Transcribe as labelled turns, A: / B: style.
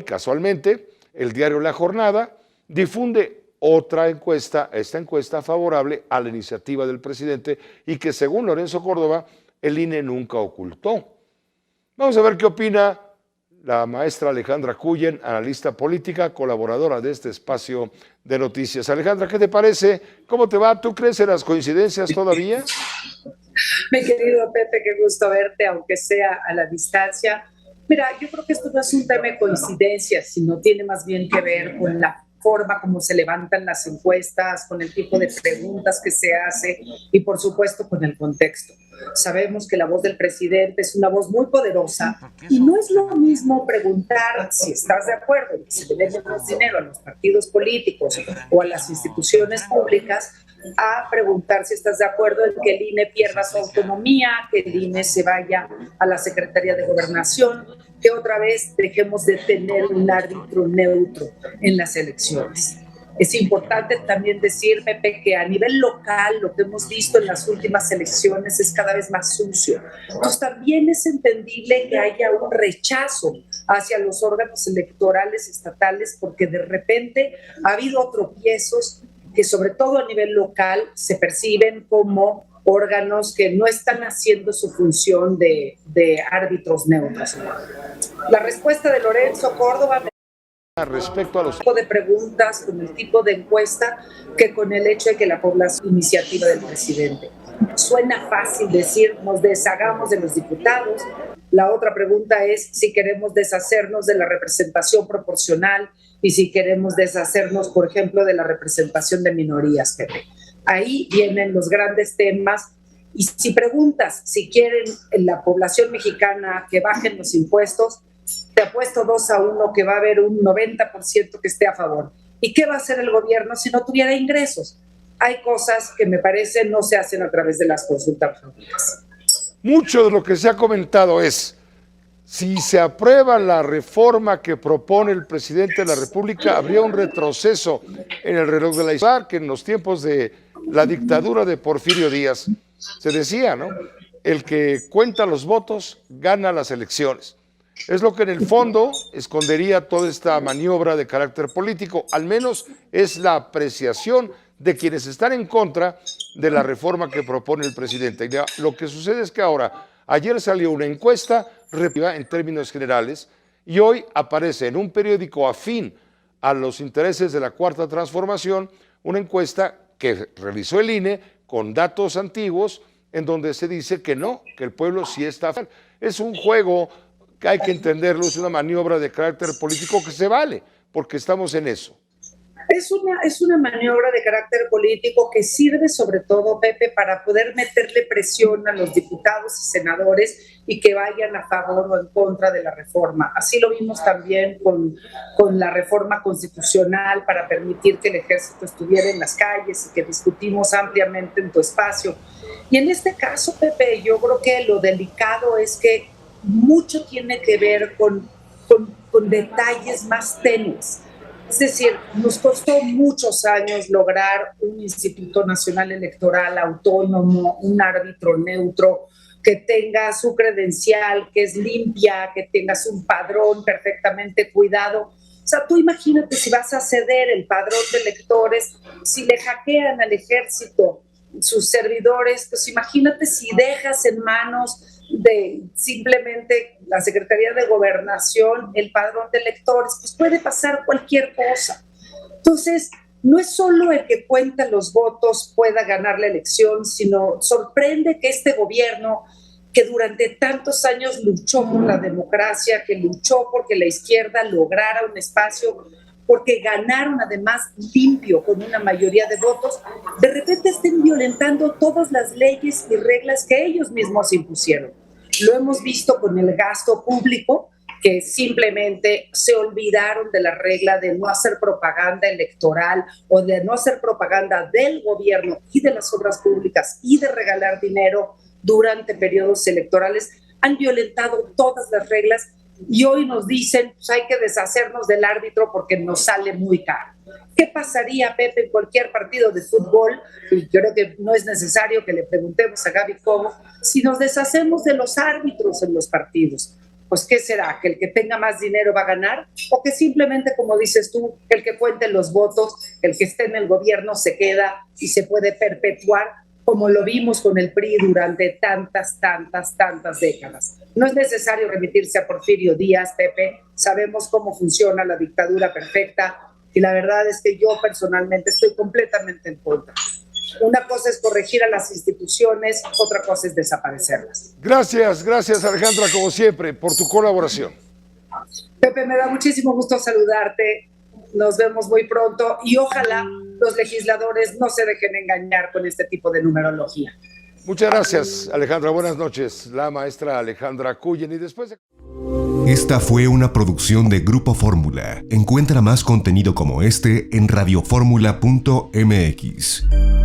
A: casualmente, el diario La Jornada difunde otra encuesta, esta encuesta favorable a la iniciativa del presidente y que según Lorenzo Córdoba, el INE nunca ocultó. Vamos a ver qué opina la maestra Alejandra Cullen, analista política, colaboradora de este espacio de noticias. Alejandra, ¿qué te parece? ¿Cómo te va? ¿Tú crees en las coincidencias todavía?
B: Mi querido Pepe, qué gusto verte, aunque sea a la distancia. Mira, yo creo que esto no es un tema de coincidencias, sino tiene más bien que ver con la forma como se levantan las encuestas, con el tipo de preguntas que se hace y por supuesto con el contexto. Sabemos que la voz del presidente es una voz muy poderosa y no es lo mismo preguntar si estás de acuerdo en que se le dé más dinero a los partidos políticos o a las instituciones públicas a preguntar si estás de acuerdo en que el INE pierda su autonomía, que el INE se vaya a la Secretaría de Gobernación, que otra vez dejemos de tener un árbitro neutro en las elecciones. Es importante también decir, Pepe, que a nivel local lo que hemos visto en las últimas elecciones es cada vez más sucio. Entonces también es entendible que haya un rechazo hacia los órganos electorales estatales porque de repente ha habido tropiezos que sobre todo a nivel local se perciben como órganos que no están haciendo su función de árbitros neutros. La respuesta de Lorenzo Córdoba
A: Respecto a los
B: tipo de preguntas, con el tipo de encuesta, que con el hecho de que la población iniciativa del presidente. Suena fácil decir, nos deshagamos de los diputados. La otra pregunta es si queremos deshacernos de la representación proporcional y si queremos deshacernos, por ejemplo, de la representación de minorías, Pepe. Ahí vienen los grandes temas. Y si preguntas si quieren en la población mexicana que bajen los impuestos, te apuesto 2-1 que va a haber un 90% que esté a favor. ¿Y qué va a hacer el gobierno si no tuviera ingresos? Hay cosas que me parece no se hacen a través de las consultas públicas.
A: Mucho de lo que se ha comentado es, si se aprueba la reforma que propone el presidente de la República, habría un retroceso en el reloj de la historia, que en los tiempos de la dictadura de Porfirio Díaz se decía, ¿no? El que cuenta los votos gana las elecciones. Es lo que en el fondo escondería toda esta maniobra de carácter político, al menos es la apreciación de quienes están en contra de la reforma que propone el presidente. Y lo que sucede es que ahora, ayer salió una encuesta en términos generales y hoy aparece en un periódico afín a los intereses de la Cuarta Transformación una encuesta que realizó el INE con datos antiguos en donde se dice que no, que el pueblo sí está. Es un juego que hay que entenderlo, es una maniobra de carácter político que se vale, porque estamos en eso.
B: Es una maniobra de carácter político que sirve sobre todo, Pepe, para poder meterle presión a los diputados y senadores y que vayan a favor o en contra de la reforma. Así lo vimos también con la reforma constitucional para permitir que el ejército estuviera en las calles y que discutimos ampliamente en tu espacio. Y en este caso, Pepe, yo creo que lo delicado es que mucho tiene que ver con detalles más tenues. Es decir, nos costó muchos años lograr un Instituto Nacional Electoral autónomo, un árbitro neutro, que tenga su credencial, que es limpia, que tengas un padrón perfectamente cuidado. O sea, tú imagínate si vas a ceder el padrón de electores, si le hackean al ejército sus servidores, pues imagínate si dejas en manos de simplemente la Secretaría de Gobernación el padrón de electores, pues puede pasar cualquier cosa. Entonces, no es solo el que cuenta los votos pueda ganar la elección, sino sorprende que este gobierno, que durante tantos años luchó por la democracia, que luchó porque la izquierda lograra un espacio, porque ganaron además limpio con una mayoría de votos, de repente estén violentando todas las leyes y reglas que ellos mismos impusieron. Lo hemos visto con el gasto público, que simplemente se olvidaron de la regla de no hacer propaganda electoral o de no hacer propaganda del gobierno y de las obras públicas y de regalar dinero durante periodos electorales. Han violentado todas las reglas y hoy nos dicen pues hay que deshacernos del árbitro porque nos sale muy caro. ¿Qué pasaría, Pepe, en cualquier partido de fútbol? Y creo que no es necesario que le preguntemos a Gaby Cobo si nos deshacemos de los árbitros en los partidos. pues ¿qué será? ¿Que el que tenga más dinero va a ganar? ¿O que simplemente, como dices tú, el que cuente los votos, el que esté en el gobierno se queda y se puede perpetuar, como lo vimos con el PRI durante tantas décadas? No es necesario remitirse a Porfirio Díaz, Pepe, sabemos cómo funciona la dictadura perfecta y la verdad es que yo personalmente estoy completamente en contra. Una cosa es corregir a las instituciones, otra cosa es desaparecerlas.
A: Gracias Alejandra, como siempre, por tu colaboración.
B: Pepe, me da muchísimo gusto saludarte, nos vemos muy pronto y ojalá los legisladores no se dejen engañar con este tipo de numerología.
A: Muchas gracias, Alejandra, buenas noches, la maestra Alejandra Cullen. Y después
C: Esta fue una producción de Grupo Fórmula. Encuentra más contenido como este en radioformula.mx.